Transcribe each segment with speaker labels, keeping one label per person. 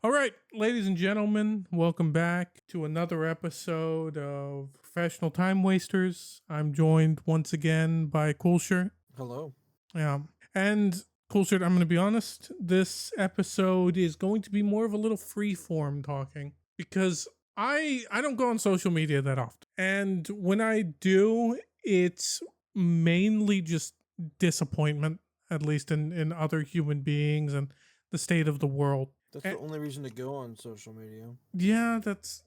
Speaker 1: All right, ladies and gentlemen, welcome back to another episode of Professional Time Wasters. I'm joined once again by Coolshirt.
Speaker 2: Hello.
Speaker 1: Yeah. And Coolshirt, I'm going to be honest, this episode is going to be more of a little free form talking because I don't go on social media that often. And when I do, it's mainly just disappointment, at least in other human beings and the state of the world.
Speaker 2: That's
Speaker 1: And
Speaker 2: the only reason to go on social media.
Speaker 1: yeah, that's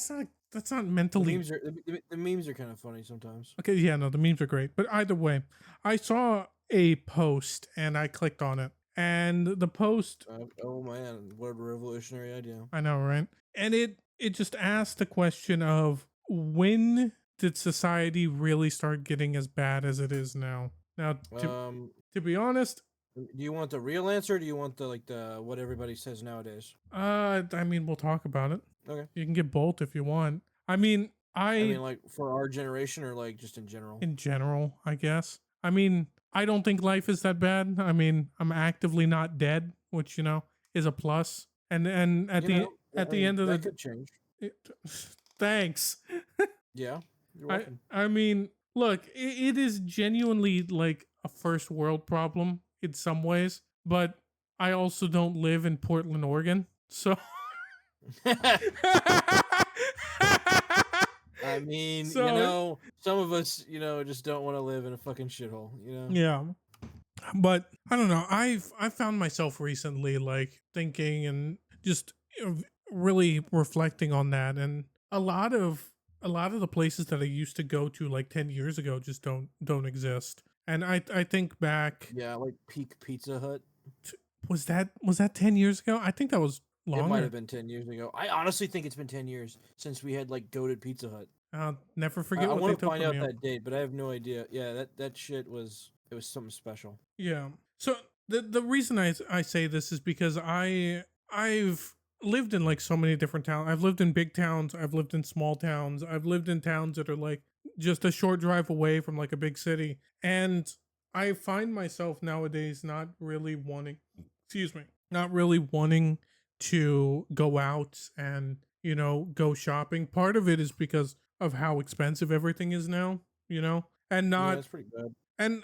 Speaker 1: not
Speaker 2: The
Speaker 1: mentally
Speaker 2: memes are the memes are kind of funny sometimes.
Speaker 1: okay. Yeah, no, the memes are great, but either way, I saw a post and I clicked on it, and the post,
Speaker 2: Oh man, what a revolutionary idea!
Speaker 1: I know, right? And it just asked the question of when did society really start getting as bad as it is now? Now, to be honest,
Speaker 2: Do you want the real answer? Or do you want the what everybody says nowadays?
Speaker 1: I mean, we'll talk about it.
Speaker 2: Okay.
Speaker 1: You can get both if you want. I mean,
Speaker 2: I mean, like for our generation, or like just in general.
Speaker 1: in general, I guess. I mean, I don't think life is that bad. I mean, I'm actively not dead, which is a plus. And at the end of
Speaker 2: that
Speaker 1: the
Speaker 2: could change.
Speaker 1: it, thanks.
Speaker 2: Yeah, you're
Speaker 1: I
Speaker 2: welcome.
Speaker 1: I mean, look, it is genuinely like a first world problem in some ways, but I also don't live in Portland, Oregon, so.
Speaker 2: I mean,
Speaker 1: So
Speaker 2: some of us, just don't want to live in a fucking shithole.
Speaker 1: yeah. But I don't know. I've found myself recently like thinking and just really reflecting on that, and a lot of the places that I used to go to like 10 years ago just don't exist. And I think back,
Speaker 2: Yeah, like peak Pizza Hut.
Speaker 1: was that 10 years ago? I think that was
Speaker 2: It might
Speaker 1: longer.
Speaker 2: have been 10 years ago. I honestly think it's been 10 years since we had like goated Pizza Hut.
Speaker 1: I'll never
Speaker 2: I,
Speaker 1: forget
Speaker 2: I
Speaker 1: what they
Speaker 2: want to
Speaker 1: took
Speaker 2: find
Speaker 1: from
Speaker 2: out
Speaker 1: you.
Speaker 2: that date, but I have no idea. Yeah, that shit was something special.
Speaker 1: Yeah. So the reason I say this is because I've lived in like so many different towns. I've lived in big towns, I've lived in small towns, I've lived in towns that are like just a short drive away from like a big city. And I find myself nowadays not really wanting, excuse me, not really wanting to go out and, go shopping. Part of it is because of how expensive everything is now, and
Speaker 2: Yeah,
Speaker 1: not
Speaker 2: it's pretty bad.
Speaker 1: and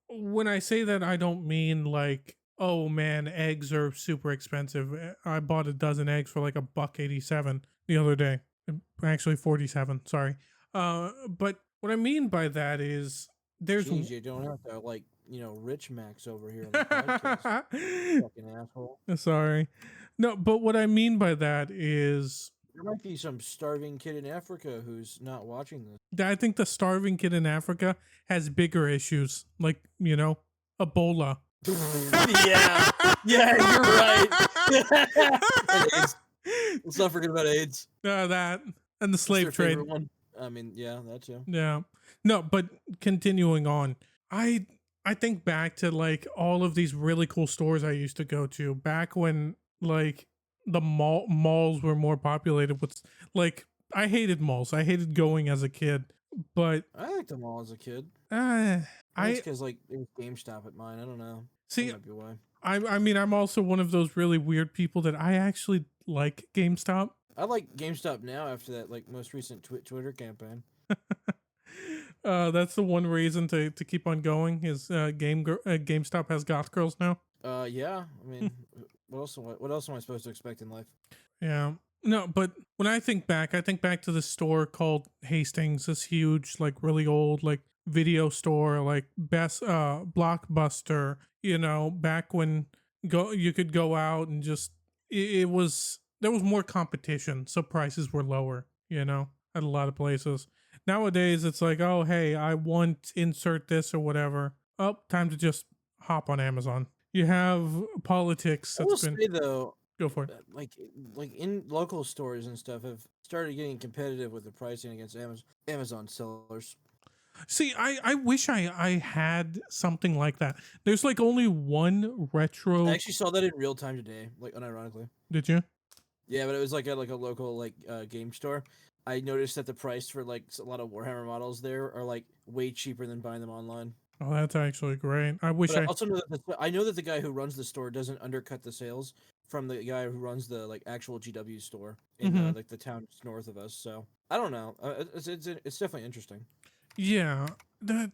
Speaker 1: when I say that, I don't mean like, oh man, eggs are super expensive. I bought a dozen eggs for like $1.87 the other day. Actually, 47. Sorry. But what I mean by that is there's.
Speaker 2: Jeez, you don't have to like, rich Max over here on the podcast. Fucking asshole.
Speaker 1: Sorry. No, but what I mean by that is
Speaker 2: There might be some starving kid in Africa who's not watching this.
Speaker 1: that I think the starving kid in Africa has bigger issues, like Ebola.
Speaker 2: Yeah. Yeah, you're right. And AIDS. Let's not forget about AIDS.
Speaker 1: That and the
Speaker 2: That's
Speaker 1: slave
Speaker 2: their
Speaker 1: trade.
Speaker 2: favorite one. I mean, yeah, that too.
Speaker 1: Yeah. No, but continuing on, I think back to like all of these really cool stores I used to go to back when like the malls were more populated with like I hated malls. I hated going as a kid, but
Speaker 2: I liked them all as a kid.
Speaker 1: uh,
Speaker 2: It's
Speaker 1: I
Speaker 2: because like it was GameStop at mine. I don't know.
Speaker 1: see.
Speaker 2: That might be why.
Speaker 1: I mean, I'm also one of those really weird people that I actually like GameStop.
Speaker 2: I like GameStop now after that like most recent Twitter campaign.
Speaker 1: That's the one reason to keep on going is GameStop has goth girls now.
Speaker 2: Yeah. I mean, what else am I supposed to expect in life?
Speaker 1: Yeah. No, but when I think back to the store called Hastings, this huge, like really old, like video store, like best Blockbuster, back when you could go out and just it was there was more competition, so prices were lower, at a lot of places. Nowadays it's like, oh hey, I want insert this or whatever. Oh, time to just hop on Amazon. You have politics
Speaker 2: I will
Speaker 1: that's been
Speaker 2: say though,
Speaker 1: go for it.
Speaker 2: like in local stores and stuff have started getting competitive with the pricing against Amazon sellers.
Speaker 1: See, I wish I had something like that. There's like only one retro.
Speaker 2: I actually saw that in real time today, like unironically.
Speaker 1: Did you?
Speaker 2: Yeah, but it was like at like a local game store. I noticed that the price for like a lot of Warhammer models there are like way cheaper than buying them online.
Speaker 1: Oh, that's actually great. I wish
Speaker 2: But I
Speaker 1: I.
Speaker 2: also know that I know that the guy who runs the store doesn't undercut the sales. from the guy who runs the like actual GW store in
Speaker 1: Hmm.
Speaker 2: like the town just north of us. So I don't know. It's definitely interesting.
Speaker 1: Yeah, that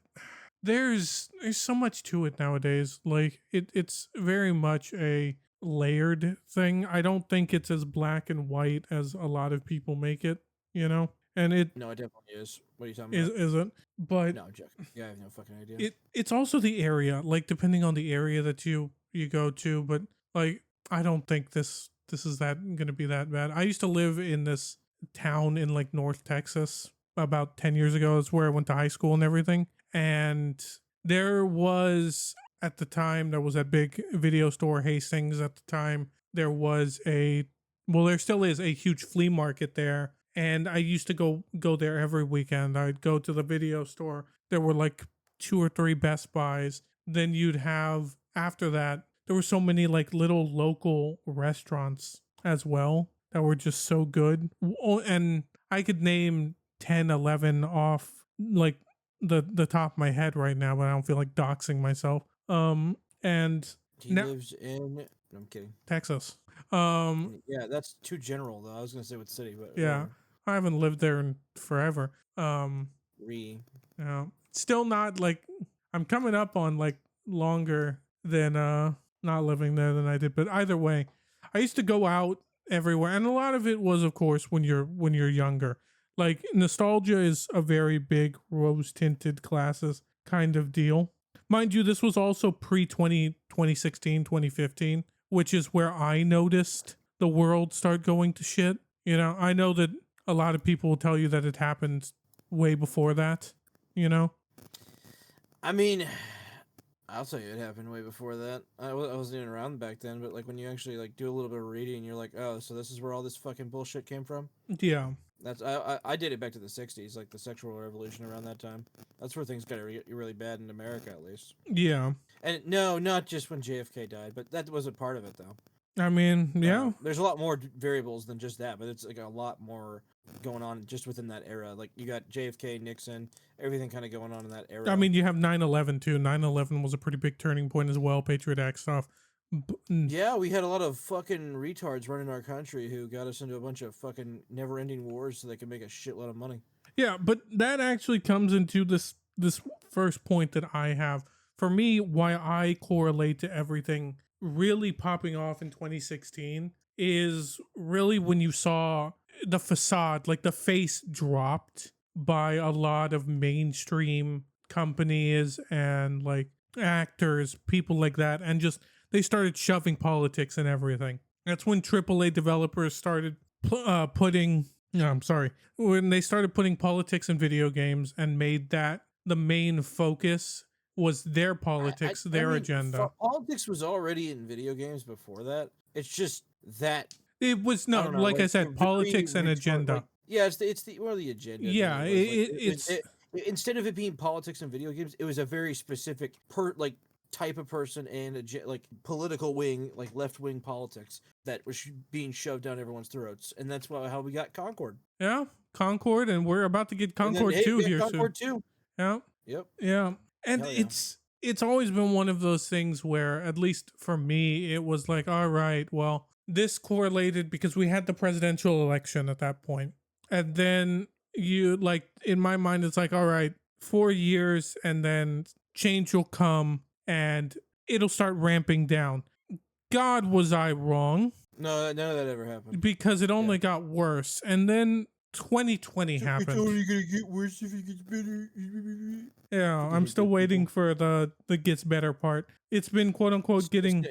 Speaker 1: there's so much to it nowadays. Like it's very much a layered thing. I don't think it's as black and white as a lot of people make it, you know? And it
Speaker 2: No, it definitely is. What are you talking about?
Speaker 1: isn't. But
Speaker 2: No, I'm joking. Yeah, I have no fucking idea.
Speaker 1: it's also the area, like depending on the area that you go to, but like I don't think this is that going to be that bad. I used to live in this town in like North Texas about 10 years ago. It's where I went to high school and everything. And there was at the time there was that big video store Hastings at the time. There was a well there still is a huge flea market there, and I used to go there every weekend. I'd go to the video store. There were like two or three Best Buys. Then you'd have after that there were so many like little local restaurants as well that were just so good. And I could name 10, 11 off like the top of my head right now, but I don't feel like doxing myself. And
Speaker 2: He
Speaker 1: now
Speaker 2: lives in. No, I'm kidding.
Speaker 1: Texas. Um,
Speaker 2: Yeah, that's too general though. I was gonna say what city, but
Speaker 1: yeah,
Speaker 2: whatever.
Speaker 1: I haven't lived there in forever.
Speaker 2: Re.
Speaker 1: You know, still not like I'm coming up on like longer than not living there than I did. But either way, I used to go out everywhere, and a lot of it was, of course, when you're younger. Like nostalgia is a very big rose tinted glasses kind of deal. Mind you, this was also pre 2016, 2015, which is where I noticed the world start going to shit. You know, I know that a lot of people will tell you that it happened way before that, you know?
Speaker 2: I mean, I'll tell you, it happened way before that. I wasn't even around back then, but like when you actually like do a little bit of reading, you're like, oh, so this is where all this fucking bullshit came from.
Speaker 1: Yeah.
Speaker 2: That's I did it back to the '60s, like the sexual revolution around that time. That's where things got really bad in America, at least.
Speaker 1: Yeah.
Speaker 2: And no, not just when JFK died, but that wasn't part of it though.
Speaker 1: I mean, yeah.
Speaker 2: There's a lot more variables than just that, but it's like a lot more going on just within that era. Like you got JFK, Nixon, everything kind of going on in that era.
Speaker 1: I mean, you have 9/11 too. 9/11 was a pretty big turning point as well, Patriot Act stuff.
Speaker 2: Yeah, we had a lot of fucking retards running our country who got us into a bunch of fucking never-ending wars so they could make a shitload of money.
Speaker 1: Yeah, but that actually comes into this first point that I have. For me, why I correlate to everything really popping off in 2016 is really when you saw the facade, like the face dropped by a lot of mainstream companies and like actors, people like that, and just they started shoving politics and everything. That's when AAA developers started putting. No, I'm sorry. When they started putting politics in video games and made that the main focus was their politics, their
Speaker 2: I mean,
Speaker 1: agenda.
Speaker 2: Politics was already in video games before that. It's just that
Speaker 1: It was
Speaker 2: I
Speaker 1: no,
Speaker 2: don't know,
Speaker 1: like I
Speaker 2: like
Speaker 1: said, politics and agenda.
Speaker 2: Like, yeah, it's the well the agenda.
Speaker 1: Yeah,
Speaker 2: Thing was, like,
Speaker 1: it's
Speaker 2: instead of it being politics and video games, it was a very specific type of person and like political wing, like left wing politics that was being shoved down everyone's throats, and that's how we got Concord.
Speaker 1: yeah, Concord, and we're about to get
Speaker 2: And then,
Speaker 1: Concord
Speaker 2: hey,
Speaker 1: 2
Speaker 2: we got
Speaker 1: here
Speaker 2: Concord
Speaker 1: soon.
Speaker 2: 2.
Speaker 1: Yeah,
Speaker 2: Yep.
Speaker 1: yeah, and
Speaker 2: Hell yeah.
Speaker 1: it's always been one of those things where, at least for me, it was like, all right, well, this correlated because we had the presidential election at that point, and then you like in my mind, it's like, all right, 4 years, and then change will come, and it'll start ramping down. God, was I wrong?
Speaker 2: No, none of that ever happened.
Speaker 1: Because it only got worse. And then 2020
Speaker 2: It's
Speaker 1: happened.
Speaker 2: only gonna get worse if it gets better.
Speaker 1: Yeah, I'm still waiting for the gets better part. It's been quote unquote getting.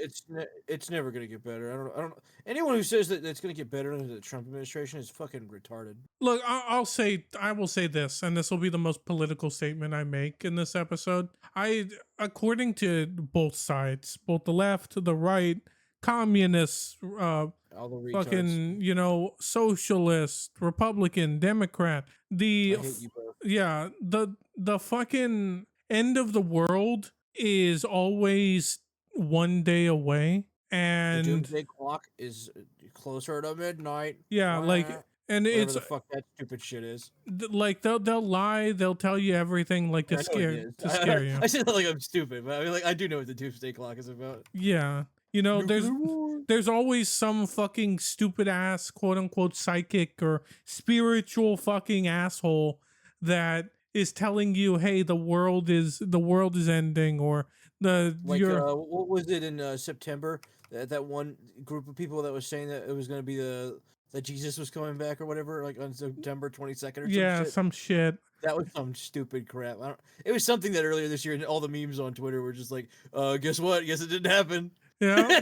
Speaker 2: It's never gonna get better. I don't. Anyone who says that it's gonna get better under the Trump administration is fucking retarded.
Speaker 1: Look, I will say this, and this will be the most political statement I make in this episode. According to both sides, both the left, the right, communists,
Speaker 2: All the retards.
Speaker 1: fucking, socialist, Republican, Democrat, the
Speaker 2: I hate you both.
Speaker 1: yeah, the fucking end of the world is always one day away,
Speaker 2: The
Speaker 1: and
Speaker 2: doomsday clock is closer to midnight.
Speaker 1: yeah, like, and
Speaker 2: Whatever
Speaker 1: it's
Speaker 2: the fuck that stupid shit is.
Speaker 1: like they'll lie, they'll tell you everything like
Speaker 2: I
Speaker 1: to
Speaker 2: know what it is.
Speaker 1: scare you.
Speaker 2: I said that like I'm stupid, but I mean, like I do know what the doomsday clock is about.
Speaker 1: Yeah, You know,
Speaker 2: Nuclear war.
Speaker 1: there's always some fucking stupid ass quote unquote psychic or spiritual fucking asshole that is telling you, hey, the world is ending, or the
Speaker 2: Like,
Speaker 1: you're
Speaker 2: what was it in September? That one group of people that was saying that it was going to be that Jesus was coming back or whatever, like on September 22nd or some
Speaker 1: yeah,
Speaker 2: shit.
Speaker 1: some shit.
Speaker 2: That was some stupid crap. It was something that earlier this year, and all the memes on Twitter were just like, guess what? Guess it didn't happen.
Speaker 1: Yeah.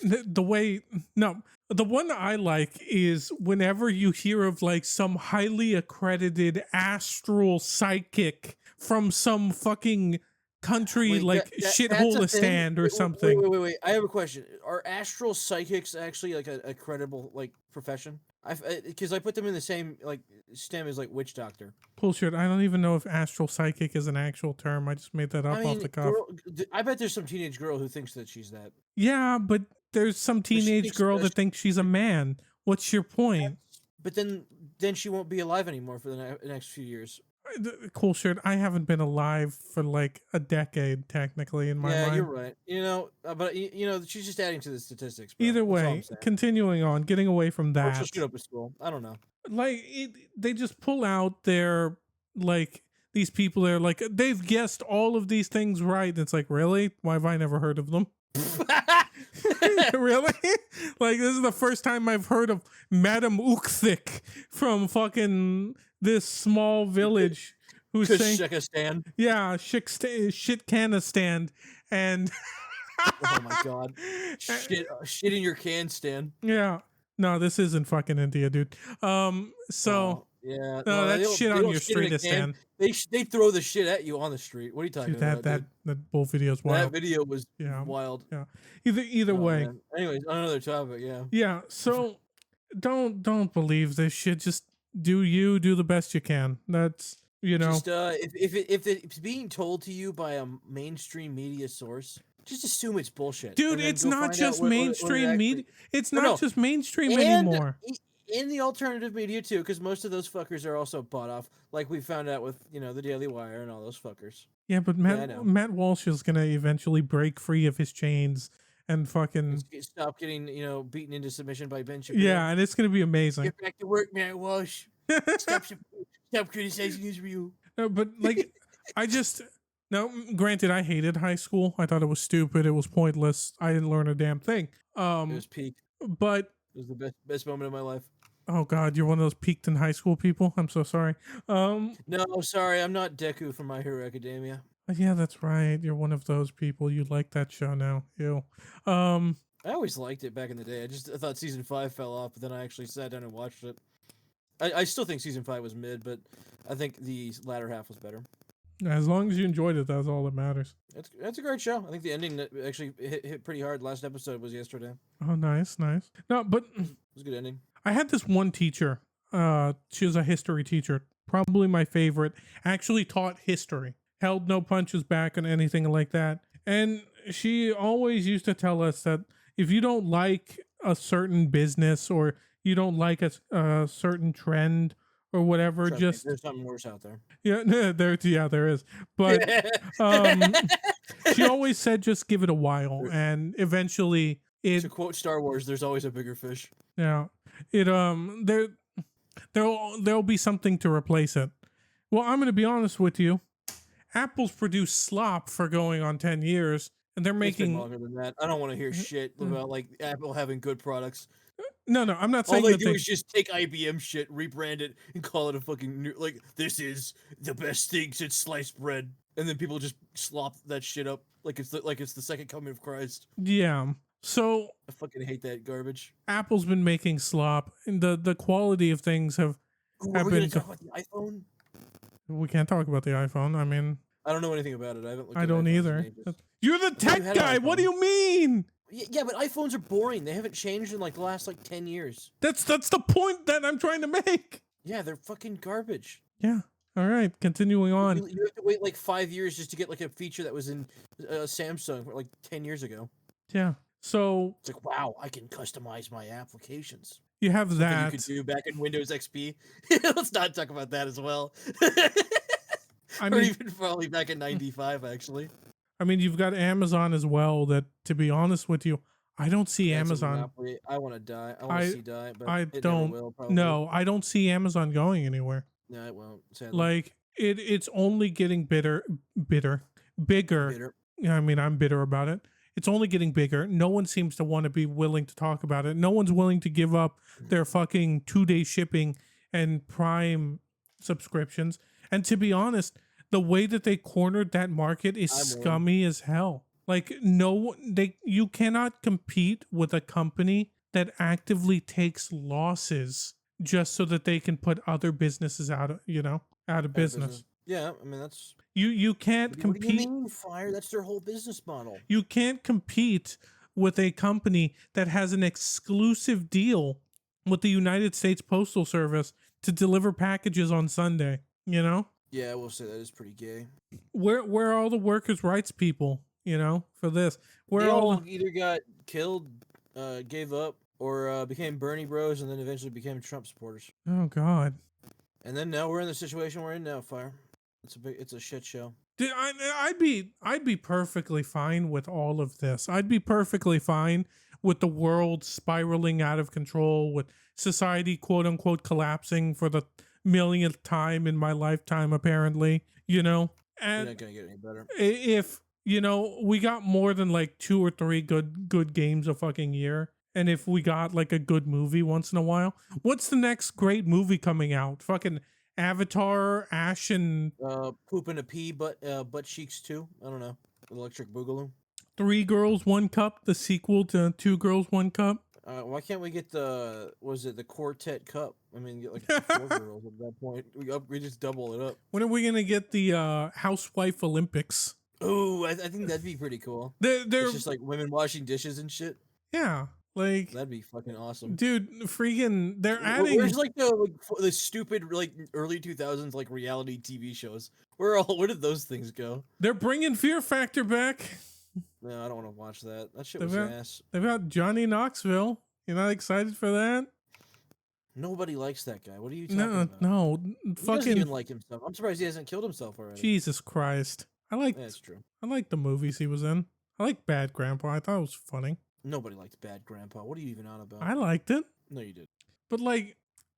Speaker 1: The way, no, the one that I like is whenever you hear of like some highly accredited astral psychic from some fucking country
Speaker 2: Wait,
Speaker 1: like
Speaker 2: that's a thing?
Speaker 1: shitholistan or
Speaker 2: Wait,
Speaker 1: something.
Speaker 2: wait. I have a question. Are astral psychics actually like a credible like profession? Because I put them in the same like STEM as like witch doctor.
Speaker 1: Coolshirt. I don't even know if astral psychic is an actual term. I just made that
Speaker 2: I
Speaker 1: up off
Speaker 2: mean,
Speaker 1: the cuff.
Speaker 2: I bet there's some teenage girl who thinks that she's that.
Speaker 1: Yeah, but there's some
Speaker 2: But she
Speaker 1: teenage
Speaker 2: thinks
Speaker 1: girl that thinks she's a man. What's your point?
Speaker 2: but then she won't be alive anymore for the next few years.
Speaker 1: Coolshirt. I haven't been alive for like a decade, technically, in my
Speaker 2: Yeah,
Speaker 1: mind.
Speaker 2: you're right. You know, but you know, she's just adding to the statistics. Bro.
Speaker 1: Either
Speaker 2: That's all I'm
Speaker 1: way,
Speaker 2: saying.
Speaker 1: continuing on, getting away from
Speaker 2: Or she'll
Speaker 1: that,
Speaker 2: shoot up a school. I don't know.
Speaker 1: like they just pull out their like these people. They're like they've guessed all of these things right. It's like, really? Why have I never heard of them? Really? Like, this is the first time I've heard of Madame Ukthik from fucking this small village who's saying,
Speaker 2: Kashekistan.
Speaker 1: yeah, shit can stand, and
Speaker 2: Oh my god. Shit in your can, Stan.
Speaker 1: yeah, no, this isn't fucking India, dude. So
Speaker 2: Yeah,
Speaker 1: no,
Speaker 2: they
Speaker 1: that
Speaker 2: don't-
Speaker 1: shit
Speaker 2: they
Speaker 1: on
Speaker 2: don't
Speaker 1: your
Speaker 2: shit in a
Speaker 1: street is
Speaker 2: can.
Speaker 1: stand.
Speaker 2: They throw the shit at you on the street. What are you talking
Speaker 1: Dude,
Speaker 2: about?
Speaker 1: that whole video's
Speaker 2: That
Speaker 1: wild.
Speaker 2: video was
Speaker 1: Yeah.
Speaker 2: wild.
Speaker 1: Yeah. Either
Speaker 2: Oh,
Speaker 1: way.
Speaker 2: man. Anyways, on another topic, yeah.
Speaker 1: Yeah. So don't believe this shit. Just do the best you can. That's
Speaker 2: Just if it's being told to you by a mainstream media source, just assume it's bullshit.
Speaker 1: dude,
Speaker 2: and then
Speaker 1: it's
Speaker 2: go
Speaker 1: not
Speaker 2: find out
Speaker 1: just
Speaker 2: what it
Speaker 1: mainstream
Speaker 2: actually-
Speaker 1: media. It's
Speaker 2: Or
Speaker 1: not
Speaker 2: no,
Speaker 1: just mainstream
Speaker 2: and
Speaker 1: anymore.
Speaker 2: in the alternative media too, because most of those fuckers are also bought off, like we found out with the Daily Wire and all those fuckers.
Speaker 1: Yeah, but
Speaker 2: I know.
Speaker 1: Matt Walsh is gonna eventually break free of his chains and fucking
Speaker 2: Stop getting beaten into submission by Ben Shapiro.
Speaker 1: yeah, and it's gonna be amazing.
Speaker 2: Get back to work, man. Walsh. Stop criticizing Israel.
Speaker 1: No, but like, I just now. Granted, I hated high school. I thought it was stupid. It was pointless. I didn't learn a damn thing.
Speaker 2: It was peak.
Speaker 1: But
Speaker 2: It was the best moment of my life.
Speaker 1: oh god, you're one of those peaked in high school people. I'm so sorry.
Speaker 2: No, sorry, I'm not Deku from My Hero Academia.
Speaker 1: Yeah, that's right. You're one of those people. You like that show now. Ew.
Speaker 2: I always liked it back in the day. I thought season 5 fell off, but then I actually sat down and watched it. I still think season 5 was mid, but I think the latter half was better.
Speaker 1: As long as you enjoyed it, that's all that matters.
Speaker 2: That's a great show. I think the ending that actually hit pretty hard. Last episode was yesterday.
Speaker 1: Oh, nice. No, but
Speaker 2: It was a good ending.
Speaker 1: I had this one teacher. She was a history teacher, probably my favorite. Actually taught history, held no punches back on anything like that. And she always used to tell us that if you don't like a certain business or you don't like a certain trend or whatever,
Speaker 2: Trust me,
Speaker 1: just
Speaker 2: there's something worse out there.
Speaker 1: yeah, there is. But she always said just give it a while, and eventually
Speaker 2: To quote Star Wars, there's always a bigger fish.
Speaker 1: yeah, there'll be something to replace it. Well, I'm gonna be honest with you. Apple's produced slop for going on 10 years, and they're
Speaker 2: It's been
Speaker 1: making
Speaker 2: longer than that. I don't want to hear shit about like Apple having good products.
Speaker 1: no. I'm not
Speaker 2: All
Speaker 1: saying
Speaker 2: they
Speaker 1: that
Speaker 2: do is just take IBM shit, rebrand it, and call it a fucking new, like this is the best thing since sliced bread, and then people just slop that shit up like it's the second coming of Christ.
Speaker 1: yeah. So
Speaker 2: I fucking hate that garbage.
Speaker 1: Apple's been making slop, and the quality of things have.
Speaker 2: Ooh,
Speaker 1: I've
Speaker 2: are we gonna
Speaker 1: been
Speaker 2: talk about the iPhone?
Speaker 1: We can't talk about the iPhone. I mean,
Speaker 2: I don't know anything about it. I haven't. Looked
Speaker 1: I
Speaker 2: at
Speaker 1: don't
Speaker 2: iPhones in
Speaker 1: either.
Speaker 2: ages.
Speaker 1: You're the
Speaker 2: you
Speaker 1: tech
Speaker 2: had an
Speaker 1: guy. What do
Speaker 2: iPhone.
Speaker 1: you mean?
Speaker 2: Yeah, but iPhones are boring. They haven't changed in like the last 10 years.
Speaker 1: That's the point that I'm trying to make.
Speaker 2: Yeah, they're fucking garbage.
Speaker 1: Yeah. All right. Continuing on.
Speaker 2: You have to wait like 5 years just to get like a feature that was in Samsung like 10 years ago.
Speaker 1: Yeah. So
Speaker 2: It's like, wow, I can customize my applications.
Speaker 1: you have
Speaker 2: That
Speaker 1: that.
Speaker 2: you could do back in Windows XP. Let's not talk about that as well.
Speaker 1: I
Speaker 2: Or
Speaker 1: mean,
Speaker 2: even probably back in '95, actually.
Speaker 1: I mean, you've got Amazon as well. That, to be honest with you, I don't see
Speaker 2: That's a
Speaker 1: Amazon.
Speaker 2: monopoly. I want to die. I want to
Speaker 1: I
Speaker 2: see die, but
Speaker 1: I
Speaker 2: it never
Speaker 1: don't
Speaker 2: will. Probably.
Speaker 1: no, I don't see Amazon going anywhere.
Speaker 2: No, it won't. Sadly,
Speaker 1: Like it's only getting bitter, bigger.
Speaker 2: bitter.
Speaker 1: Yeah, I mean, I'm bitter about it. It's only getting bigger. No one seems to want to be willing to talk about it. No one's willing to give up their fucking 2-day shipping and Prime subscriptions. And to be honest, the way that they cornered that market is
Speaker 2: I'm one.
Speaker 1: scummy as hell. Like you cannot compete with a company that actively takes losses just so that they can put other businesses out of, out of
Speaker 2: Out of business.
Speaker 1: business.
Speaker 2: Yeah, I mean that's.
Speaker 1: You can't
Speaker 2: What do you
Speaker 1: compete.
Speaker 2: mean, Fire? That's their whole business model.
Speaker 1: You can't compete with a company that has an exclusive deal with the United States Postal Service to deliver packages on Sunday, you know?
Speaker 2: Yeah, I will say that is pretty gay.
Speaker 1: Where are all the workers' rights people, for this? Where
Speaker 2: They
Speaker 1: are all
Speaker 2: all
Speaker 1: the
Speaker 2: either got killed, gave up, or became Bernie Bros, and then eventually became Trump supporters.
Speaker 1: Oh god.
Speaker 2: And then now we're in the situation we're in now. Fire. It's a shit show.
Speaker 1: Dude, I'd be perfectly fine with all of this. I'd be perfectly fine with the world spiraling out of control, with society quote unquote collapsing for the millionth time in my lifetime, apparently.
Speaker 2: You're
Speaker 1: And
Speaker 2: not gonna get any better.
Speaker 1: if we got more than like 2 or 3 good games a fucking year, and if we got like a good movie once in a while, what's the next great movie coming out? Fucking Avatar, Ash and
Speaker 2: Poop and a pee, butt cheeks too. I don't know. Electric Boogaloo.
Speaker 1: 3 Girls, 1 Cup, the sequel to 2 Girls, 1 Cup.
Speaker 2: Why can't we get the Quartet Cup? I mean, get like 4 girls at that point. We just double it up.
Speaker 1: When are we gonna get the Housewife Olympics?
Speaker 2: Oh, I think that'd be pretty cool.
Speaker 1: They're
Speaker 2: It's just like women washing dishes and shit.
Speaker 1: yeah, like
Speaker 2: That'd be fucking awesome.
Speaker 1: dude, freaking they're adding.
Speaker 2: Where's like the stupid like early 2000s like reality TV shows? Where did those things go?
Speaker 1: They're bringing Fear Factor back.
Speaker 2: No, I don't want to watch that. That shit
Speaker 1: They've
Speaker 2: was
Speaker 1: got,
Speaker 2: ass.
Speaker 1: they've got Johnny Knoxville. You're not excited for that?
Speaker 2: Nobody likes that guy. What are you talking
Speaker 1: No,
Speaker 2: about?
Speaker 1: no,
Speaker 2: He doesn't
Speaker 1: fucking
Speaker 2: even like himself. I'm surprised he hasn't killed himself already.
Speaker 1: Jesus Christ!
Speaker 2: Yeah, that's true.
Speaker 1: I like the movies he was in. I like Bad Grandpa. I thought it was funny.
Speaker 2: Nobody liked Bad Grandpa. What are you even on about?
Speaker 1: I liked it.
Speaker 2: No, you did.
Speaker 1: But like,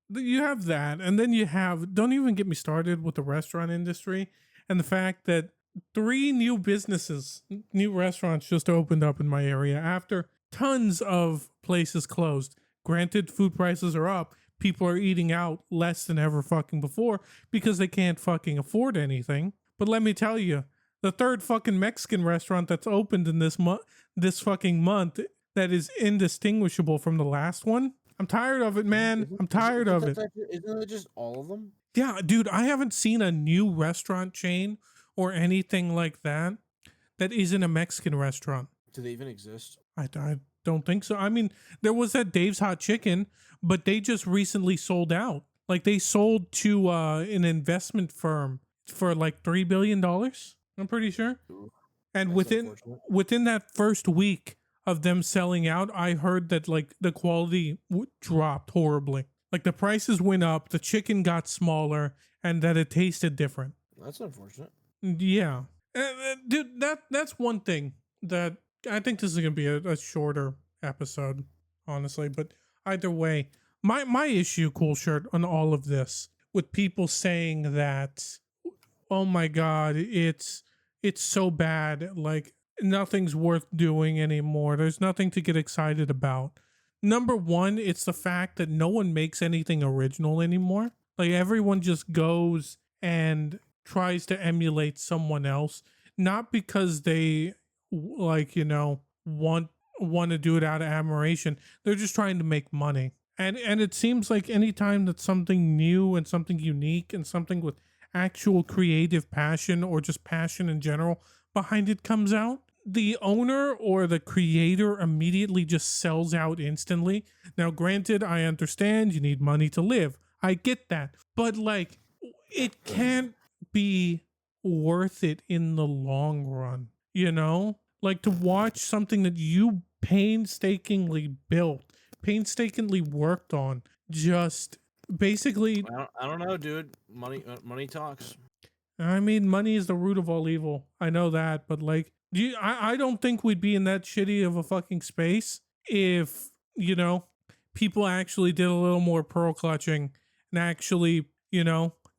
Speaker 1: you have that, and then you have. Don't even get me started with the restaurant industry and the fact that 3 new businesses, new restaurants just opened up in my area after tons of places closed. Granted, food prices are up. People are eating out less than ever fucking before because they can't fucking afford anything. But let me tell you, the 3rd fucking Mexican restaurant that's opened in this fucking month that is indistinguishable from the last one. I'm tired of it, man. I'm tired of it.
Speaker 2: Isn't it just all of them?
Speaker 1: Yeah, dude, I haven't seen a new restaurant chain or anything like that isn't a Mexican restaurant.
Speaker 2: Do they even exist?
Speaker 1: I don't think so. I mean, there was that Dave's Hot Chicken, but they just recently sold out. Like they sold to an investment firm for like $3 billion. I'm pretty sure.
Speaker 2: Ooh,
Speaker 1: And
Speaker 2: that's unfortunate.
Speaker 1: within that first week of them selling out, I heard that like the quality dropped horribly. Like the prices went up, the chicken got smaller, and that it tasted different.
Speaker 2: That's unfortunate.
Speaker 1: Yeah, dude, that's one thing that I think this is gonna be a shorter episode, honestly. But either way, my issue, Coolshirt, on all of this with people saying that, oh my god, it's so bad, like nothing's worth doing anymore. There's nothing to get excited about. Number one, it's the fact that no one makes anything original anymore. Like everyone just goes and tries to emulate someone else, not because they want to do it out of admiration. They're just trying to make money. And it seems like anytime that something new and something unique and something with actual creative passion or just passion in general behind it comes out, the owner or the creator immediately just sells out instantly. Now, granted, I understand you need money to live. I get that. But like, it can't be worth it in the long run, Like to watch something that you painstakingly built, painstakingly worked on, just basically.
Speaker 2: I don't know, dude. Money talks.
Speaker 1: I mean, money is the root of all evil. I know that, but like, I don't think we'd be in that shitty of a fucking space if, you know, people actually did a little more pearl clutching and actually,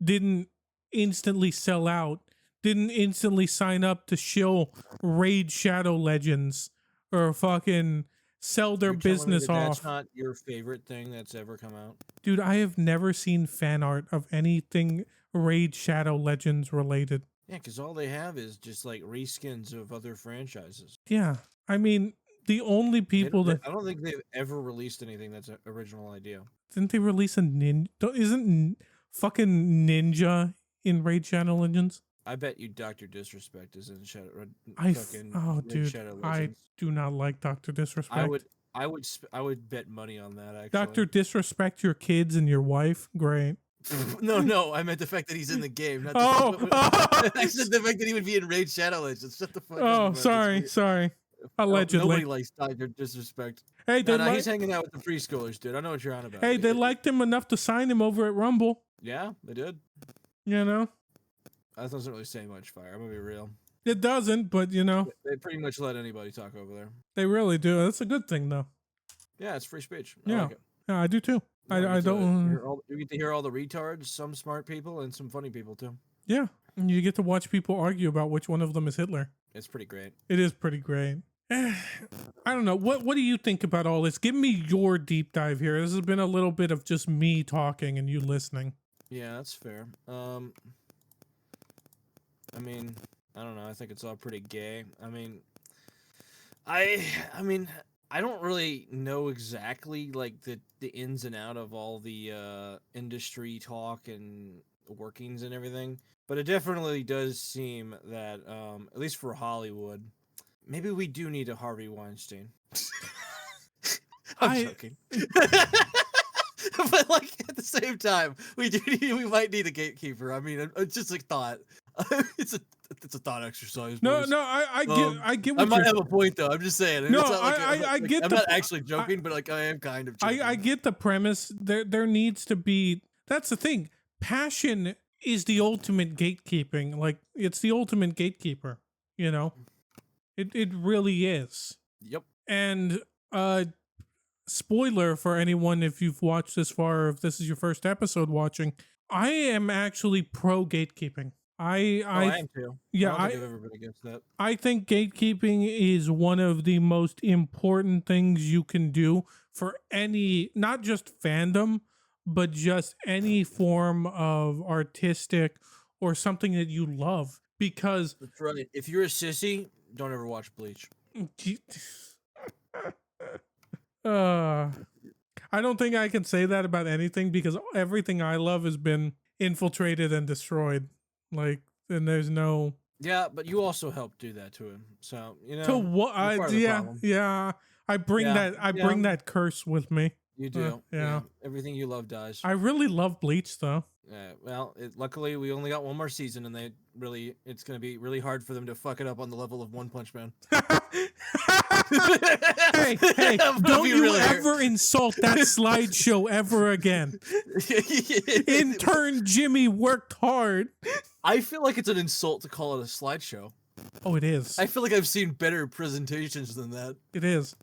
Speaker 1: didn't instantly sell out, didn't instantly sign up to shill Raid Shadow Legends or fucking sell their
Speaker 2: You're telling me
Speaker 1: business
Speaker 2: that that's
Speaker 1: off.
Speaker 2: not your favorite thing that's ever come out?
Speaker 1: Dude, I have never seen fan art of anything Raid Shadow Legends related.
Speaker 2: Yeah, because all they have is just like reskins of other franchises.
Speaker 1: Yeah. I mean, the only people that
Speaker 2: I don't think they've ever released anything that's an original idea.
Speaker 1: didn't they release a ninja? Fucking Ninja in Raid Shadow Legends?
Speaker 2: I bet you Dr. Disrespect is in fucking Raid
Speaker 1: Dude,
Speaker 2: Shadow
Speaker 1: I
Speaker 2: Legends.
Speaker 1: do not like Dr. Disrespect.
Speaker 2: I would bet money on that actually.
Speaker 1: Dr. Disrespect your kids and your wife? Great.
Speaker 2: No, I meant the fact that he's in the game. Not I said the fact that he would be in Raid Shadow Legends. Shut the fuck up.
Speaker 1: Oh,
Speaker 2: about
Speaker 1: sorry.
Speaker 2: this.
Speaker 1: Allegedly.
Speaker 2: Nobody likes Dr. Disrespect.
Speaker 1: Hey, they
Speaker 2: No, he's hanging out with the preschoolers, dude. I know what you're on about.
Speaker 1: Hey, they liked him enough to sign him over at Rumble.
Speaker 2: Yeah, they did.
Speaker 1: You know?
Speaker 2: That doesn't really say much, Fire. I'm gonna be real.
Speaker 1: It doesn't, but
Speaker 2: They pretty much let anybody talk over there.
Speaker 1: they really do. That's a good thing, though.
Speaker 2: Yeah, it's free speech. I
Speaker 1: Yeah.
Speaker 2: like it.
Speaker 1: Yeah, I do too. I don't.
Speaker 2: You get to hear all the retards, some smart people, and some funny people too.
Speaker 1: Yeah. And you get to watch people argue about which one of them is Hitler.
Speaker 2: It's pretty great.
Speaker 1: It is pretty great. I don't know. What do you think about all this? Give me your deep dive here. This has been a little bit of just me talking and you listening.
Speaker 2: Yeah, that's fair. I mean, I don't know. I think it's all pretty gay. I mean, I don't really know exactly like the ins and out of all the industry talk and workings and everything, but it definitely does seem that at least for Hollywood, maybe we do need a Harvey Weinstein. I'm joking. But like at the same time, we might need a gatekeeper. I mean, it's just a thought. it's a thought exercise.
Speaker 1: No,
Speaker 2: boys.
Speaker 1: I get. What
Speaker 2: I might
Speaker 1: you're-
Speaker 2: have a point though. I'm just saying.
Speaker 1: No,
Speaker 2: it's not like
Speaker 1: I get
Speaker 2: I'm
Speaker 1: the-
Speaker 2: not actually joking, but like I am kind of. Joking.
Speaker 1: I get the premise. There needs to be. That's the thing. Passion is the ultimate gatekeeping. Like it's the ultimate gatekeeper. You know, it really is.
Speaker 2: Yep.
Speaker 1: And spoiler for anyone if you've watched this far, or if this is your first episode watching, I am actually pro gatekeeping. I
Speaker 2: am too.
Speaker 1: Yeah,
Speaker 2: I don't think I've ever been against that.
Speaker 1: I think gatekeeping is one of the most important things you can do for any, not just fandom, but just any form of artistic or something that you love. Because
Speaker 2: That's right. If you're a sissy, don't ever watch Bleach.
Speaker 1: I don't think I can say that about anything because everything I love has been infiltrated and destroyed. Like, and there's no.
Speaker 2: Yeah, but you also helped do that to him. So you know.
Speaker 1: To what? Yeah. I bring that curse with me.
Speaker 2: You do.
Speaker 1: Yeah.
Speaker 2: Everything you love dies.
Speaker 1: I really love Bleach though.
Speaker 2: Well, luckily we only got one more season, and it's going to be really hard for them to fuck it up on the level of One Punch Man.
Speaker 1: hey, don't you ever insult that slideshow ever again. Intern Jimmy worked hard.
Speaker 2: I feel like it's an insult to call it a slideshow.
Speaker 1: Oh, it is.
Speaker 2: I feel like I've seen better presentations than that.
Speaker 1: It is.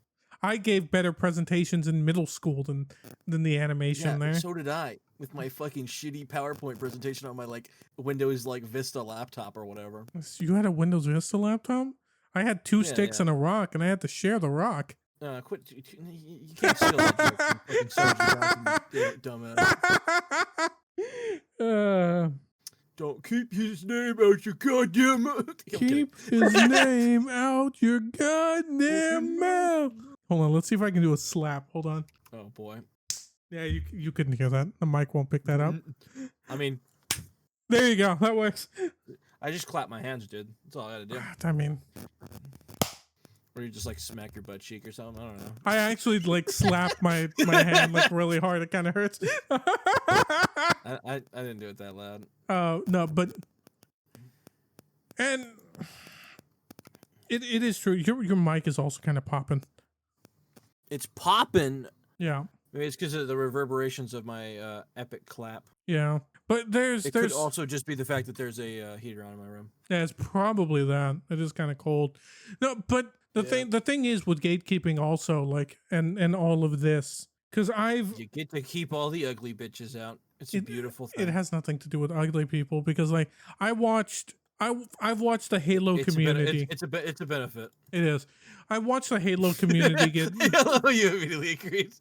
Speaker 1: I gave better presentations in middle school than the animation there.
Speaker 2: So did I, with my fucking shitty PowerPoint presentation on my like Windows like Vista laptop or whatever.
Speaker 1: You had a Windows Vista laptop? I had two sticks and a rock, and I had to share the rock.
Speaker 2: Quit! You can't steal that joke, you fucking dumbass. Don't keep his name out your goddamn mouth.
Speaker 1: Keep his name out your goddamn mouth. Hold on, let's see if I can do a slap. Hold on.
Speaker 2: Oh boy.
Speaker 1: Yeah, you couldn't hear that. The mic won't pick that up.
Speaker 2: I mean,
Speaker 1: there you go. That works.
Speaker 2: I just clap my hands, dude. That's all I gotta do.
Speaker 1: I mean,
Speaker 2: or you just like smack your butt cheek or something. I don't know.
Speaker 1: I actually like slap my hand like really hard. It kind of hurts.
Speaker 2: I didn't do it that loud.
Speaker 1: No, but and it is true. Your mic is also kind of popping.
Speaker 2: It's popping.
Speaker 1: Yeah.
Speaker 2: Maybe it's because of the reverberations of my epic clap.
Speaker 1: Yeah. But there's
Speaker 2: It could
Speaker 1: there's
Speaker 2: also just be the fact that there's a heater on in my room.
Speaker 1: yeah, it's probably that. It is kind of cold. No, but
Speaker 2: Yeah.
Speaker 1: the thing is with gatekeeping also, like, and all of this, because
Speaker 2: You get to keep all the ugly bitches out. It's a
Speaker 1: it
Speaker 2: beautiful
Speaker 1: it
Speaker 2: thing.
Speaker 1: has nothing to do with ugly people, because like I've watched the Halo community.
Speaker 2: It's a benefit.
Speaker 1: It is. I watched the Halo community get.
Speaker 2: Hello, you immediately agreed.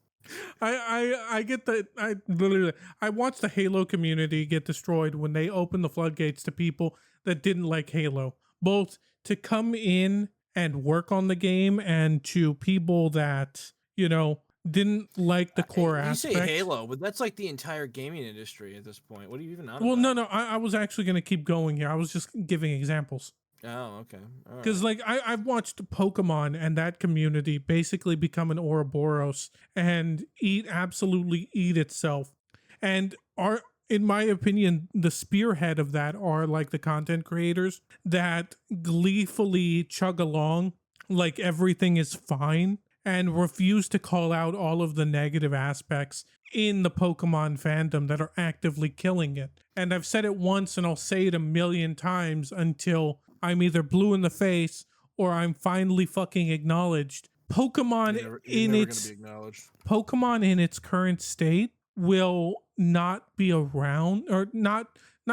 Speaker 1: I get the I literally I watched the Halo community get destroyed when they opened the floodgates to people that didn't like Halo, both to come in and work on the game and to people that, didn't like the core
Speaker 2: You say
Speaker 1: aspects.
Speaker 2: Halo, but that's like the entire gaming industry at this point. What are you even on
Speaker 1: Well,
Speaker 2: about?
Speaker 1: no, I was actually going to keep going here. I was just giving examples.
Speaker 2: Oh, okay. All
Speaker 1: Because,
Speaker 2: right.
Speaker 1: like, I've watched Pokemon and that community basically become an Ouroboros and absolutely eat itself. And in my opinion, the spearhead of that are like the content creators that gleefully chug along like everything is fine and refuse to call out all of the negative aspects in the Pokemon fandom that are actively killing it. And I've said it once and I'll say it a million times until I'm either blue in the face or I'm finally fucking acknowledged.
Speaker 2: You're never gonna be acknowledged.
Speaker 1: Pokemon in its current state will not be around, or not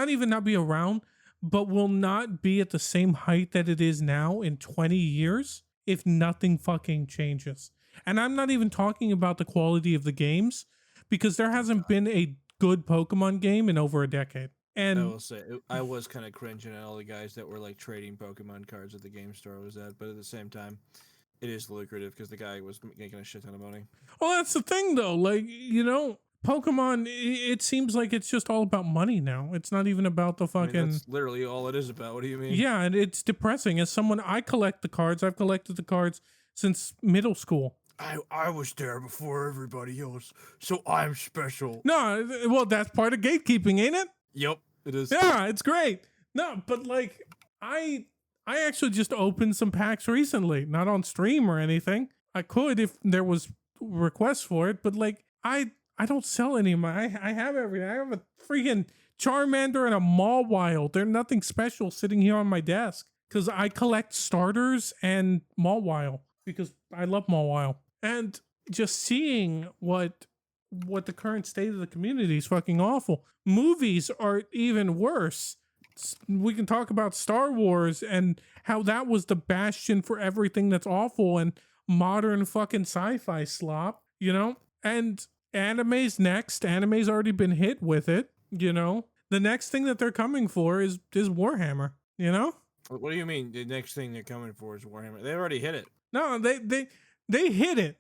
Speaker 1: even not be around, but will not be at the same height that it is now in 20 years if nothing fucking changes. And I'm not even talking about the quality of the games, because there hasn't been a good Pokemon game in over a decade.
Speaker 2: I
Speaker 1: And
Speaker 2: will say, I was kind of cringing at all the guys that were like trading Pokemon cards at the game store I was at, but at the same time, it is lucrative because the guy was making a shit ton of money.
Speaker 1: well, that's the thing though. Like, Pokemon, it seems like it's just all about money now. It's not even about the
Speaker 2: I mean,
Speaker 1: fucking.
Speaker 2: that's literally all it is about. What do you mean?
Speaker 1: Yeah, and it's depressing. As someone, I collect the cards. I've collected the cards since middle school.
Speaker 2: I was there before everybody else, so I'm special.
Speaker 1: No, well, that's part of gatekeeping, ain't it?
Speaker 2: Yep, it is.
Speaker 1: Yeah, it's great. No, but like, I actually just opened some packs recently, not on stream or anything. I could if there was requests for it, but like, I don't sell any of my. I have everything. I have a freaking Charmander and a Mawile. They're nothing special sitting here on my desk because I collect starters and Mawile because I love Mawile. And just seeing what the current state of the community is fucking awful. Movies are even worse. We can talk about Star Wars and how that was the bastion for everything that's awful and modern fucking sci-fi slop, And anime's next. Anime's already been hit with it, The next thing that they're coming for is Warhammer,
Speaker 2: What do you mean? The next thing they're coming for is Warhammer. They already hit it.
Speaker 1: No, they hit it.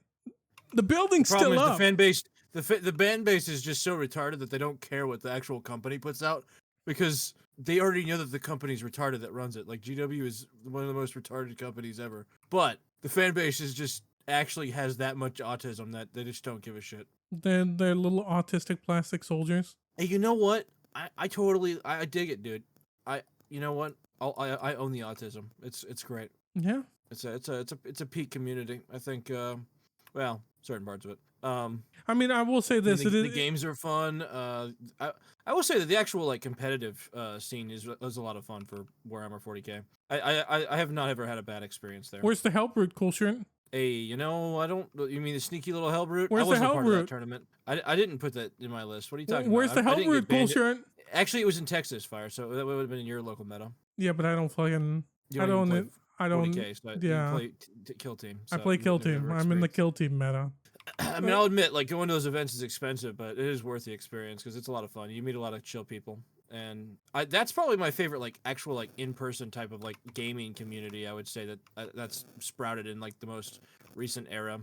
Speaker 1: The building's
Speaker 2: Problem
Speaker 1: still
Speaker 2: is
Speaker 1: up.
Speaker 2: the fan base. The fan base is just so retarded that they don't care what the actual company puts out because they already know that the company's retarded that runs it. Like GW is one of the most retarded companies ever, but the fan base is just actually has that much autism that they just don't give a shit.
Speaker 1: They're little autistic plastic soldiers.
Speaker 2: Hey, you know what? I totally I dig it, dude. You know what? I own the autism. It's great.
Speaker 1: Yeah.
Speaker 2: It's a peak community. I think. Well, certain parts of it.
Speaker 1: I mean, I will say this:
Speaker 2: the games are fun. I will say that the actual like competitive scene is a lot of fun for Warhammer 40k. I have not ever had a bad experience there.
Speaker 1: Where's the help route, Coolshirt?
Speaker 2: Hey, I don't. You mean the sneaky little hell brute?
Speaker 1: Where's
Speaker 2: I wasn't
Speaker 1: the hell
Speaker 2: part of
Speaker 1: route?
Speaker 2: that tournament. I didn't put that in my list. What are you talking
Speaker 1: Where's
Speaker 2: about?
Speaker 1: the help route, Coolshirt?
Speaker 2: Actually, it was in Texas, Fire, so that would have been in your local meta.
Speaker 1: Yeah, but I don't fucking.
Speaker 2: You
Speaker 1: I
Speaker 2: even
Speaker 1: don't.
Speaker 2: play
Speaker 1: I don't.
Speaker 2: 40K, so
Speaker 1: Yeah.
Speaker 2: you play kill team.
Speaker 1: I
Speaker 2: so
Speaker 1: play
Speaker 2: you've
Speaker 1: kill
Speaker 2: never
Speaker 1: team. I'm in the
Speaker 2: experienced-
Speaker 1: kill team meta.
Speaker 2: I mean, I'll admit, like going to those events is expensive, but it is worth the experience because it's a lot of fun. You meet a lot of chill people, and that's probably my favorite, like actual, like in-person type of like gaming community. I would say that that's sprouted in like the most recent era,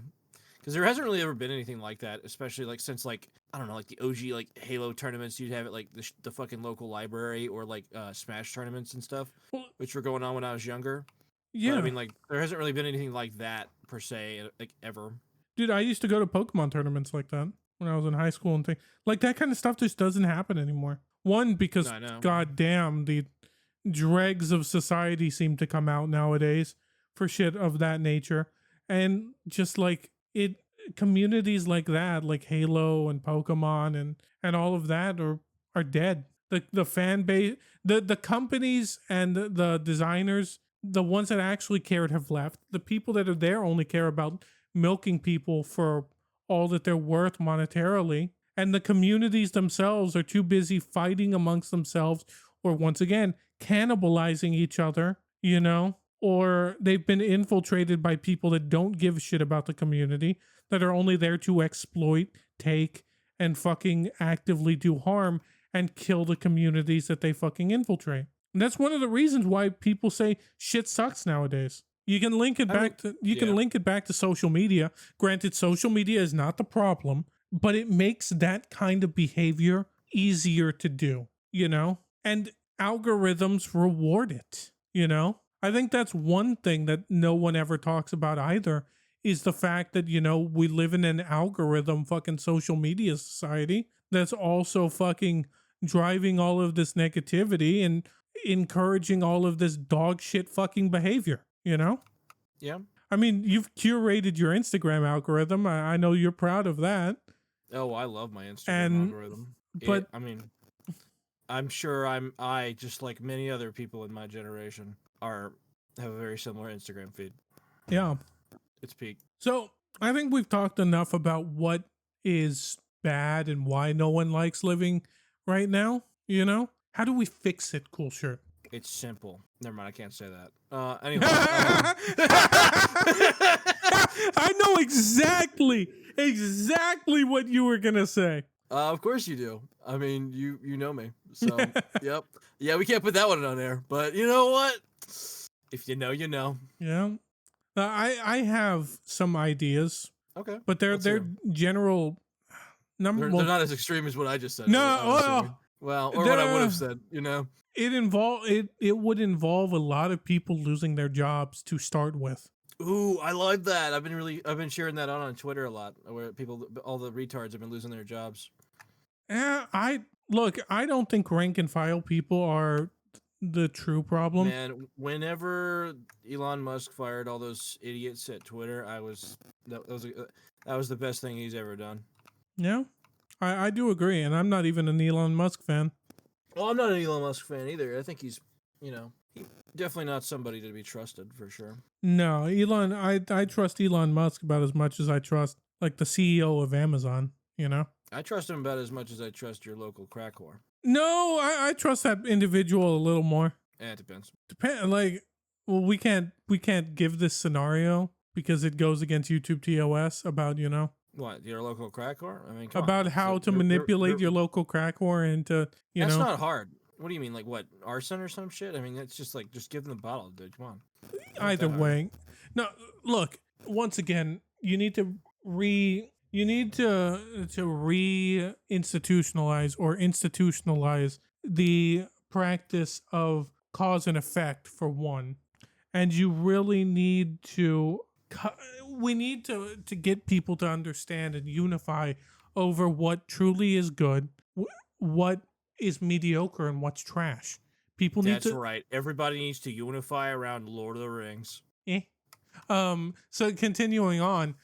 Speaker 2: because there hasn't really ever been anything like that, especially like since like I don't know, like the OG like Halo tournaments you'd have at like the fucking local library or like Smash tournaments and stuff,
Speaker 1: Well,
Speaker 2: which were going on when I was younger.
Speaker 1: yeah.
Speaker 2: But, I mean, like there hasn't really been anything like that per se, like ever.
Speaker 1: Dude, I used to go to Pokemon tournaments like that when I was in high school and things. Like that kind of stuff just doesn't happen anymore. One, because
Speaker 2: I know.
Speaker 1: goddamn, the dregs of society seem to come out nowadays for shit of that nature. And just like it communities like that, like Halo and Pokemon and all of that are dead. The fan base, the companies and the designers, the ones that actually cared have left. The people that are there only care about milking people for all that they're worth monetarily. And the communities themselves are too busy fighting amongst themselves, or once again, cannibalizing each other, or they've been infiltrated by people that don't give a shit about the community, that are only there to exploit, take, and fucking actively do harm and kill the communities that they fucking infiltrate. And that's one of the reasons why people say shit sucks nowadays. You can link it back to social media. Granted, social media is not the problem, but it makes that kind of behavior easier to do, And algorithms reward it, I think that's one thing that no one ever talks about either, is the fact that, we live in an algorithm fucking social media society that's also fucking driving all of this negativity and encouraging all of this dog shit fucking behavior,
Speaker 2: Yeah.
Speaker 1: I mean, you've curated your Instagram algorithm. I know you're proud of that.
Speaker 2: Oh, I love my Instagram algorithm.
Speaker 1: But
Speaker 2: I'm sure I just like many other people in my generation have a very similar Instagram feed.
Speaker 1: Yeah.
Speaker 2: It's peak.
Speaker 1: So I think we've talked enough about what is bad and why no one likes living right now. How do we fix it, Coolshirt?
Speaker 2: It's simple. Never mind, I can't say that. Anyway.
Speaker 1: I know exactly what you were gonna say.
Speaker 2: Of course you do. I mean, you know me. So, yep. Yeah, we can't put that one on there. But you know what? If you know, you know.
Speaker 1: Yeah. I have some ideas.
Speaker 2: Okay.
Speaker 1: But they're general.
Speaker 2: They're not as extreme as what I just said.
Speaker 1: No.
Speaker 2: Well, or what I would have said.
Speaker 1: It would involve a lot of people losing their jobs to start with.
Speaker 2: Ooh, I love that. I've been sharing that on Twitter a lot, where all the retards have been losing their jobs.
Speaker 1: I don't think rank and file people are the true problem.
Speaker 2: Man, whenever Elon Musk fired all those idiots at Twitter, that was the best thing he's ever done.
Speaker 1: Yeah, I do agree, and I'm not even an Elon Musk fan.
Speaker 2: Well, I'm not an Elon Musk fan either. I think he's definitely not somebody to be trusted for sure.
Speaker 1: No, Elon, I trust Elon Musk about as much as I trust like the CEO of Amazon,
Speaker 2: I trust him about as much as I trust your local crack whore.
Speaker 1: No, I trust that individual a little more.
Speaker 2: It depends.
Speaker 1: We can't give this scenario because it goes against YouTube TOS about,
Speaker 2: What, your local crack whore? I mean,
Speaker 1: about how to manipulate your local crack whore into,
Speaker 2: That's not hard. What do you mean, like what, arson or some shit? I mean, it's just like, just give them the bottle, dude. Come on.
Speaker 1: Either way. No, look, once again, you need to re-institutionalize or institutionalize the practice of cause and effect for one. And you really need to get people to understand and unify over what truly is good, what is mediocre, and what's trash.
Speaker 2: That's right. Everybody needs to unify around Lord of the Rings.
Speaker 1: So continuing on,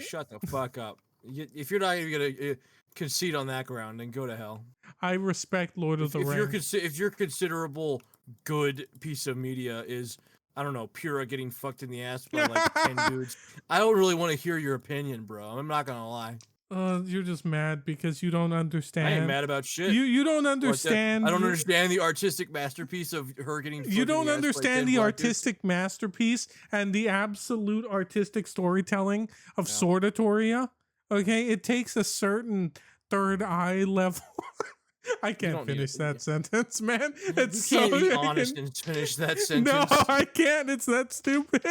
Speaker 2: shut the fuck up. If you're not even gonna concede on that ground, then go to hell.
Speaker 1: I respect Lord of the Rings.
Speaker 2: If your considerable good piece of media is, I don't know, Pura getting fucked in the ass by like 10 dudes, I don't really want to hear your opinion, bro. I'm not gonna lie.
Speaker 1: You're just mad because you don't understand.
Speaker 2: I ain't mad about shit.
Speaker 1: You don't understand.
Speaker 2: I don't understand the artistic masterpiece of her getting.
Speaker 1: You don't understand the artistic masterpiece and the absolute artistic storytelling of Sortatoria. Okay, it takes a certain third eye level. I can't finish that sentence, man. It's
Speaker 2: you can't be honest and finish that sentence.
Speaker 1: No, I can't. It's that stupid.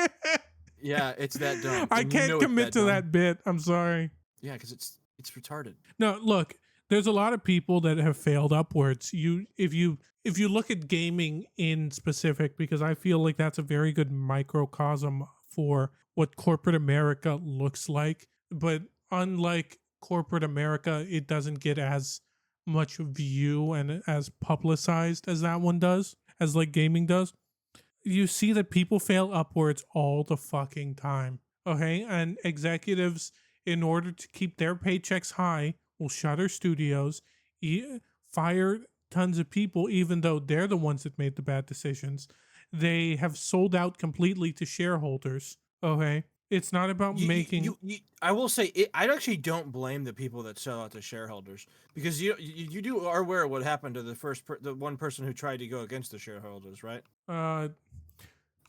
Speaker 2: Yeah, it's that dumb.
Speaker 1: I can't commit to that bit. I'm sorry.
Speaker 2: Yeah, because it's retarded.
Speaker 1: No, look, there's a lot of people that have failed upwards. If you look at gaming in specific, because I feel like that's a very good microcosm for what corporate America looks like. But unlike corporate America, it doesn't get as much view and as publicized as that one does, as like gaming does. You see that people fail upwards all the fucking time. Okay, and executives, in order to keep their paychecks high, will shutter studios, fire tons of people, even though they're the ones that made the bad decisions. They have sold out completely to shareholders. Okay. It's not about making.
Speaker 2: I will say I actually don't blame the people that sell out to shareholders, because you are aware of what happened to the one person who tried to go against the shareholders, right?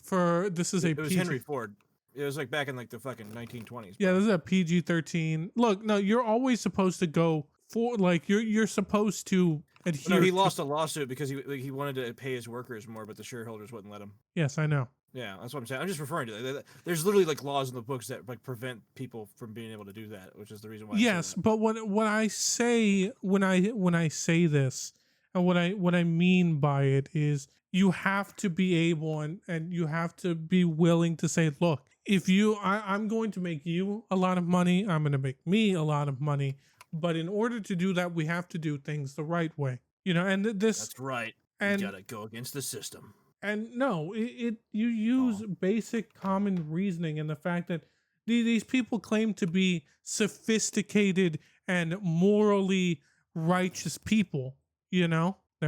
Speaker 1: For this is a
Speaker 2: It was
Speaker 1: PG.
Speaker 2: Henry Ford. It was like back in like the fucking 1920s.
Speaker 1: Yeah,
Speaker 2: bro.
Speaker 1: this is a PG-13. Look, no, you're always supposed to go for, like, you're supposed to adhere.
Speaker 2: No, he
Speaker 1: to,
Speaker 2: lost a lawsuit because he wanted to pay his workers more, but the shareholders wouldn't let him.
Speaker 1: Yes, I know.
Speaker 2: Yeah, that's what I'm saying. I'm just referring to that. There's literally like laws in the books that like prevent people from being able to do that, which is the reason why.
Speaker 1: Yes, but what I say when I say this, and what I mean by it is, you have to be able, and you have to be willing to say, look, if I'm going to make you a lot of money, I'm going to make me a lot of money, but in order to do that, we have to do things the right way, and this.
Speaker 2: That's right.
Speaker 1: And
Speaker 2: you gotta go against the system.
Speaker 1: And no, you use basic common reasoning, and the fact that these people claim to be sophisticated and morally righteous people. They're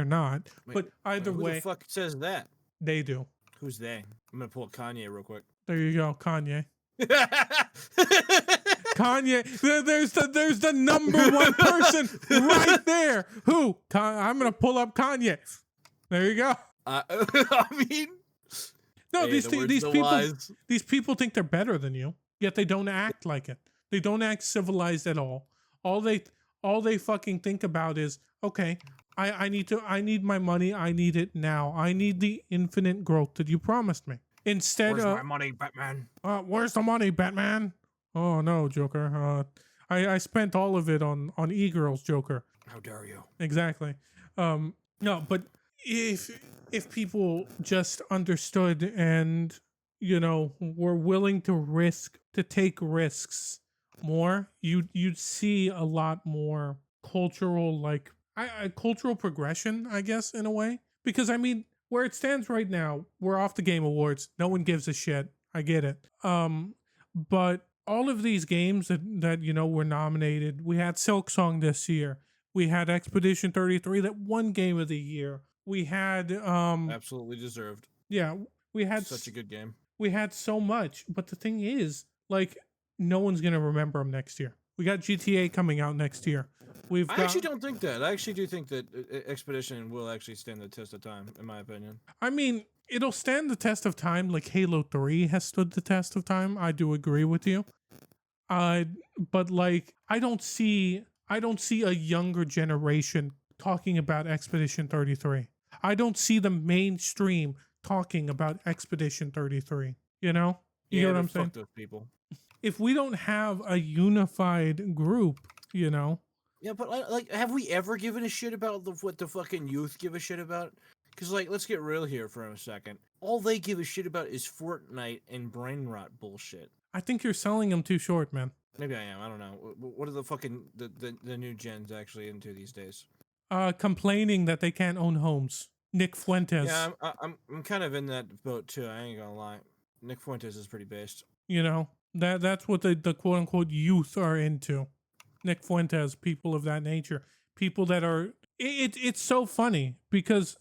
Speaker 1: not.
Speaker 2: Wait,
Speaker 1: but either
Speaker 2: who
Speaker 1: way,
Speaker 2: the fuck says that?
Speaker 1: they do.
Speaker 2: Who's they? I'm gonna pull Kanye real quick.
Speaker 1: There you go, Kanye. Kanye, there's the number one person right there. Who? I'm gonna pull up Kanye. There you go.
Speaker 2: I mean,
Speaker 1: no,
Speaker 2: hey,
Speaker 1: these people think they're better than you, yet they don't act like it. They don't act civilized at all. All they fucking think about is, okay, I need my money. I need it now. I need the infinite growth that you promised me. Instead
Speaker 2: where's
Speaker 1: of
Speaker 2: my money, Batman?
Speaker 1: Where's the money, Batman? Oh no, Joker. I spent all of it on e-girls, Joker.
Speaker 2: How dare you?
Speaker 1: Exactly. No, but if people just understood and were willing to take risks more, you'd see a lot more cultural, like cultural progression, I guess, in a way. Because I mean, where it stands right now, we're off the Game Awards. No one gives a shit. I get it. But all of these games that were nominated, we had Silk Song this year. We had Expedition 33 that won Game of the Year. We had
Speaker 2: absolutely deserved.
Speaker 1: Yeah, we had
Speaker 2: such a good game.
Speaker 1: We had so much, but the thing is, like, no one's gonna remember them next year. We got GTA coming out next year.
Speaker 2: I actually don't think that. I actually do think that Expedition will actually stand the test of time, in my opinion.
Speaker 1: I mean, it'll stand the test of time like Halo 3 has stood the test of time. I do agree with you. But like, I don't see a younger generation talking about Expedition 33. I don't see the mainstream talking about Expedition 33. You know what I'm saying?
Speaker 2: Fuck those people.
Speaker 1: If we don't have a unified group,
Speaker 2: Yeah, but like, have we ever given a shit about what the fucking youth give a shit about? Because, like, let's get real here for a second. All they give a shit about is Fortnite and brain rot bullshit.
Speaker 1: I think you're selling them too short, man.
Speaker 2: Maybe I am. I don't know. What are the fucking the new gens actually into these days?
Speaker 1: Complaining that they can't own homes. Nick Fuentes.
Speaker 2: Yeah, I'm kind of in that boat too. I ain't gonna lie. Nick Fuentes is pretty based.
Speaker 1: That's what the quote unquote youth are into. Nick Fuentes, people of that nature, people that are. It's so funny because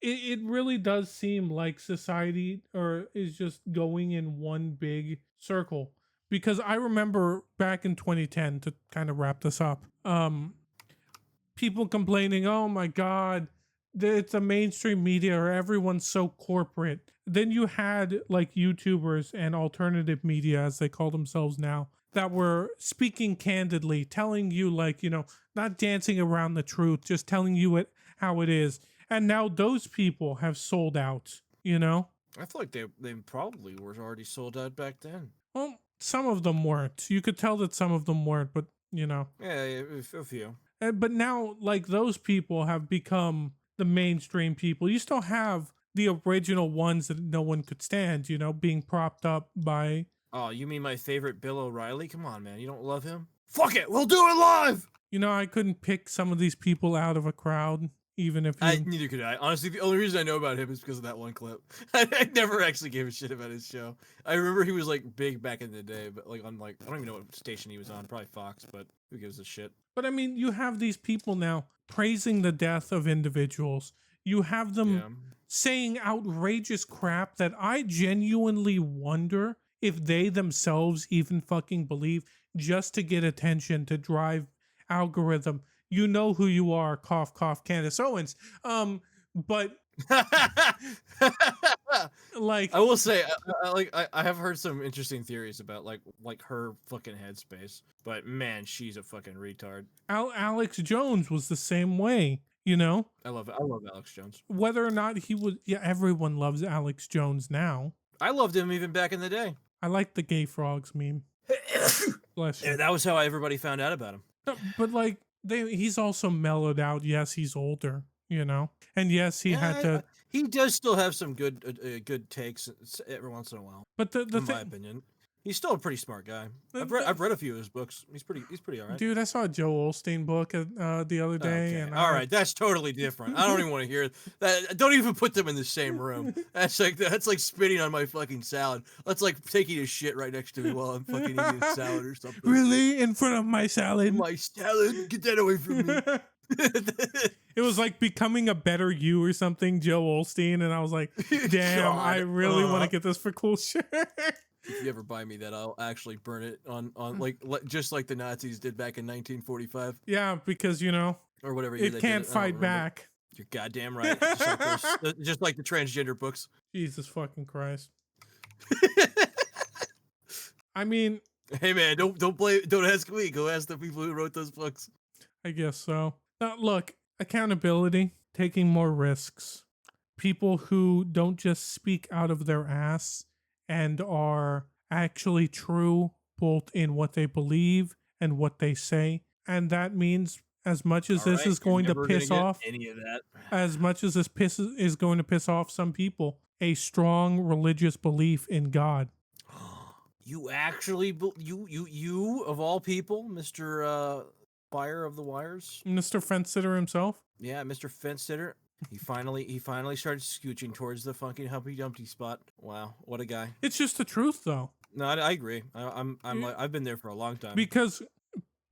Speaker 1: it really does seem like society is just going in one big circle. Because I remember back in 2010, to kind of wrap this up, people complaining, oh my God, it's a mainstream media or everyone's so corporate. Then you had like YouTubers and alternative media, as they call themselves now, that were speaking candidly, telling you like, not dancing around the truth, just telling you how it is. And now those people have sold out,
Speaker 2: I feel like they probably were already sold out back then.
Speaker 1: Well, some of them weren't. You could tell that some of them weren't, but
Speaker 2: Yeah, a few.
Speaker 1: But now, like, those people have become the mainstream people. You still have the original ones that no one could stand, being propped up by...
Speaker 2: Oh, you mean my favorite Bill O'Reilly? Come on, man. You don't love him? Fuck it! We'll do it live!
Speaker 1: I couldn't pick some of these people out of a crowd even if
Speaker 2: I
Speaker 1: you.
Speaker 2: neither could I. Honestly, the only reason I know about him is because of that one clip. I never actually gave a shit about his show. I remember he was like big back in the day, but like on like I don't even know what station he was on. Probably Fox, but who gives a shit?
Speaker 1: But I mean, you have these people now praising the death of individuals. You have them
Speaker 2: Yeah.
Speaker 1: saying outrageous crap that I genuinely wonder if they themselves even fucking believe, just to get attention, to drive algorithm. You know who you are, cough cough, Candace Owens. But like,
Speaker 2: I will say, I have heard some interesting theories about like her fucking headspace, but man, she's a fucking retard.
Speaker 1: Alex Jones was the same way, you know?
Speaker 2: I love Alex Jones.
Speaker 1: Whether or not he was, yeah, everyone loves Alex Jones now.
Speaker 2: I loved him even back in the day.
Speaker 1: I like the gay frogs meme. Bless you.
Speaker 2: Yeah, that was how everybody found out about him.
Speaker 1: No, but like, he's also mellowed out. Yes, he's older, you know? And yes, he had to.
Speaker 2: He does still have some good takes every once in a while.
Speaker 1: But the
Speaker 2: In my
Speaker 1: thing,
Speaker 2: opinion, he's still a pretty smart guy.
Speaker 1: The-
Speaker 2: I've read a few of his books. He's pretty alright.
Speaker 1: dude, I saw a Joe Olstein book the other day.
Speaker 2: Okay.
Speaker 1: And
Speaker 2: All right, that's totally different. I don't even want to hear that. Don't even put them in the same room. That's like spitting on my fucking salad. That's like taking a shit right next to me while I'm fucking eating a salad or something.
Speaker 1: Really? In front of my salad?
Speaker 2: My salad, get that away from me.
Speaker 1: It was like becoming a better you or something, Joe Olstein, and I was like, damn, I
Speaker 2: God,
Speaker 1: really want to get this for Coolshirt.
Speaker 2: If you ever buy me that, I'll actually burn it on like just like the Nazis did back in 1945
Speaker 1: Yeah, because you know
Speaker 2: or whatever year
Speaker 1: it
Speaker 2: they did
Speaker 1: can't
Speaker 2: I don't
Speaker 1: fight
Speaker 2: remember.
Speaker 1: back.
Speaker 2: You're goddamn right. Just like the transgender books.
Speaker 1: Jesus fucking Christ. I mean,
Speaker 2: Hey man, don't ask me. Go ask the people who wrote those books.
Speaker 1: I guess so. Look, accountability, taking more risks. People who don't just speak out of their ass and are actually true both in what they believe and what they say. And that means as much as this is going to piss off
Speaker 2: any of that.
Speaker 1: as much as this is going to piss off some people, a strong religious belief in God.
Speaker 2: You actually you of all people, Mr. Fire of the Wires.
Speaker 1: Mr. Fence Sitter himself.
Speaker 2: Yeah, Mr. Fence Sitter. He finally started scooching towards the fucking Humpty Dumpty spot. Wow, what a guy.
Speaker 1: It's just the truth, though.
Speaker 2: No, I agree. I'm like I've been there for a long time.
Speaker 1: Because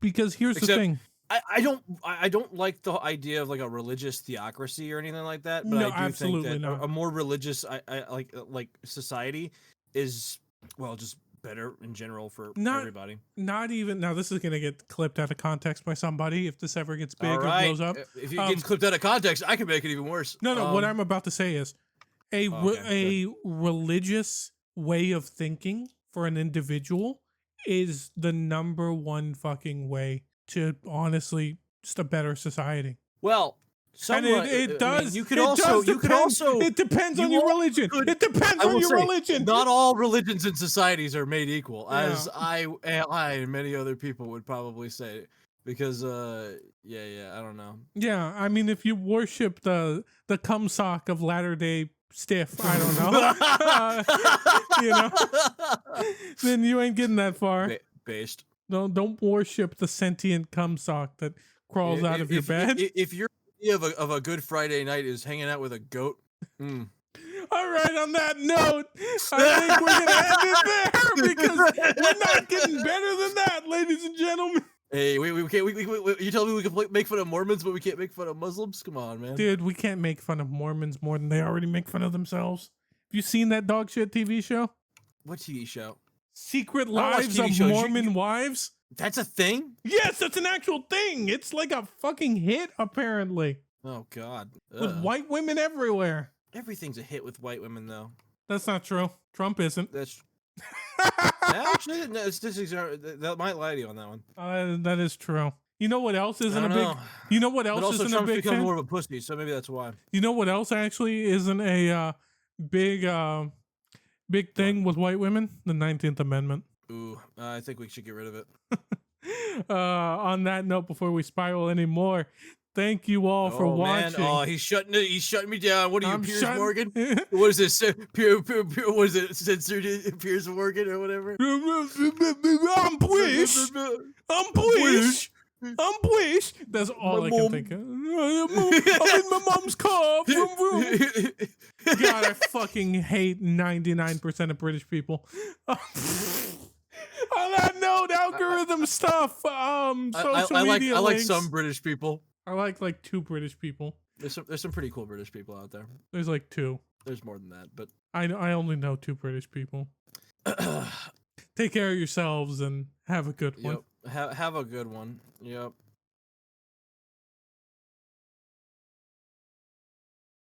Speaker 1: here's the
Speaker 2: Except-
Speaker 1: thing.
Speaker 2: I don't like the idea of like a religious theocracy or anything like that. But
Speaker 1: No,
Speaker 2: I do
Speaker 1: absolutely
Speaker 2: think that
Speaker 1: not.
Speaker 2: a more religious I like society is just better in general for everybody.
Speaker 1: Not even now. This is gonna get clipped out of context by somebody if this ever gets big
Speaker 2: All
Speaker 1: or
Speaker 2: right.
Speaker 1: blows up.
Speaker 2: If it gets clipped out of context, I can make it even worse.
Speaker 1: No. What I'm about to say is a
Speaker 2: Okay,
Speaker 1: religious way of thinking for an individual is the number one fucking way to honestly just a better society.
Speaker 2: Well,
Speaker 1: And
Speaker 2: somewhat,
Speaker 1: it
Speaker 2: I
Speaker 1: does.
Speaker 2: mean, you could
Speaker 1: it
Speaker 2: also
Speaker 1: does
Speaker 2: you could
Speaker 1: depend-
Speaker 2: also
Speaker 1: It depends on
Speaker 2: you
Speaker 1: your
Speaker 2: all
Speaker 1: religion.
Speaker 2: could-
Speaker 1: It depends
Speaker 2: I
Speaker 1: on
Speaker 2: will
Speaker 1: your
Speaker 2: say,
Speaker 1: religion.
Speaker 2: not all religions and societies are made equal, as
Speaker 1: Yeah.
Speaker 2: I and many other people would probably say, because yeah, I don't know.
Speaker 1: Yeah, I mean, if you worship the cum sock of Latter Day Stiff, I don't know, you know, then you ain't getting that far.
Speaker 2: Based.
Speaker 1: Don't worship the sentient cum sock that crawls out of your bed.
Speaker 2: If your idea of a good Friday night is hanging out with a goat,
Speaker 1: All right, on that note, I think we're gonna end it there because we're not getting better than that, ladies and gentlemen.
Speaker 2: Hey, we can't. You tell me we can make fun of Mormons, but we can't make fun of Muslims? Come on, man.
Speaker 1: Dude, we can't make fun of Mormons more than they already make fun of themselves. Have you seen that dog shit TV show?
Speaker 2: What TV show?
Speaker 1: Secret
Speaker 2: don't watch
Speaker 1: Lives
Speaker 2: TV
Speaker 1: of
Speaker 2: shows.
Speaker 1: Mormon Wives?
Speaker 2: That's a thing?
Speaker 1: Yes, that's an actual thing. It's like a fucking hit, apparently.
Speaker 2: Oh God.
Speaker 1: With
Speaker 2: Ugh.
Speaker 1: white women everywhere.
Speaker 2: Everything's a hit with white women, though.
Speaker 1: That's not true. Trump isn't.
Speaker 2: That's actually no, that might lie to you on that one.
Speaker 1: That is true. You know what else isn't
Speaker 2: I
Speaker 1: a
Speaker 2: don't
Speaker 1: big?
Speaker 2: know.
Speaker 1: You know what
Speaker 2: But
Speaker 1: else
Speaker 2: also,
Speaker 1: isn't a
Speaker 2: Trump's
Speaker 1: big
Speaker 2: become
Speaker 1: fan?
Speaker 2: more of a pussy, so maybe that's why.
Speaker 1: You know what else actually isn't a big thing with white women? The 19th Amendment.
Speaker 2: Ooh, I think we should get rid of it.
Speaker 1: On that note, before we spiral anymore, thank you all for
Speaker 2: man.
Speaker 1: watching.
Speaker 2: Oh, he's shutting me down. What are you,
Speaker 1: I'm
Speaker 2: Piers
Speaker 1: shutting-
Speaker 2: Morgan? What is this? What is it? Censored Piers Morgan or whatever?
Speaker 1: I'm British. I'm British. I'm British. That's all
Speaker 2: My
Speaker 1: I can
Speaker 2: mom.
Speaker 1: think of. I'm in my mom's car. Vroom, vroom. God, I fucking hate 99% of British people. On that note, algorithm stuff. Social media
Speaker 2: I like
Speaker 1: links.
Speaker 2: some British people.
Speaker 1: I like 2 British people.
Speaker 2: There's some pretty cool British people out there.
Speaker 1: There's like 2.
Speaker 2: There's more than that, but
Speaker 1: I only know 2 British people. Take care of yourselves and have a good one.
Speaker 2: yep. Have a good one. Yep.